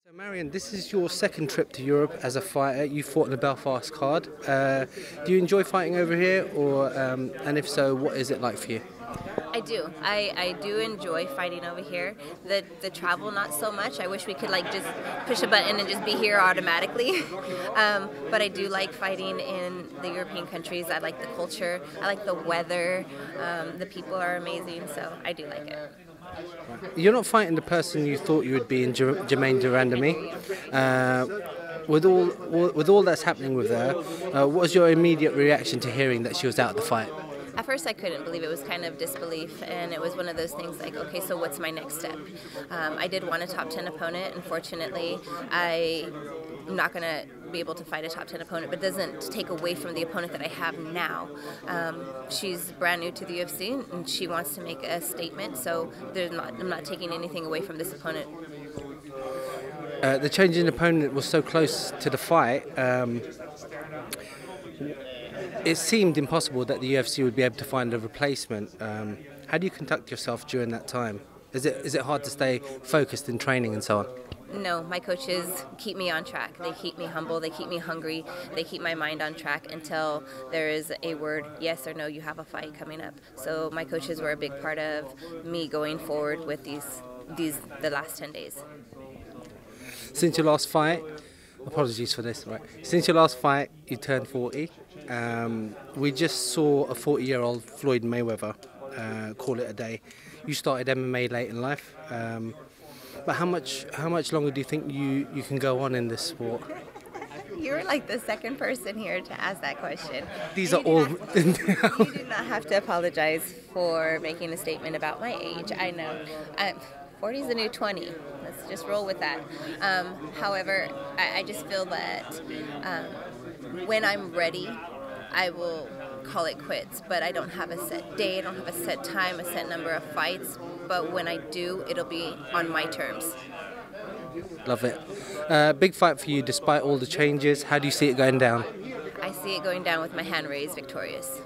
So Marion, this is your second trip to Europe as a fighter. You fought in the Belfast card. Do you enjoy fighting over here, or and if so, what is it like for you? I do. I do enjoy fighting over here. The travel, not so much. I wish we could like just push a button and just be here automatically. But I do like fighting in the European countries. I like the culture. I like the weather. The people are amazing, so I do like it. You're not fighting the person you thought you would be in Jermaine Durandamy. With all that's happening with her, what was your immediate reaction to hearing that she was out of the fight? At first I couldn't believe it. Was kind of disbelief, and it was one of those things like, okay, so what's my next step? I did want a top 10 opponent. Unfortunately, I'm not going to be able to fight a top 10 opponent, but it doesn't take away from the opponent that I have now. She's brand new to the UFC, and she wants to make a statement, so I'm not taking anything away from this opponent. The change in opponent was so close to the fight. It seemed impossible that the UFC would be able to find a replacement. How do you conduct yourself during that time? Is it hard to stay focused in training and so on? No, my coaches keep me on track. They keep me humble. They keep me hungry. They keep my mind on track until there is a word, yes or no, you have a fight coming up. So my coaches were a big part of me going forward with the last 10 days. Since your last fight, apologies for this, right? Since your last fight, you turned 40. We just saw a 40-year-old Floyd Mayweather call it a day. You started MMA late in life, but how much longer do you think you can go on in this sport? You're like the second person here to ask that question. These are all. You do not have to apologize for making a statement about my age. I know. 40 is the new 20. Let's just roll with that. However, I just feel that when I'm ready, I will call it quits. But I don't have a set day, I don't have a set time, a set number of fights. But when I do, it'll be on my terms. Love it. Big fight for you despite all the changes. How do you see it going down? I see it going down with my hand raised victorious.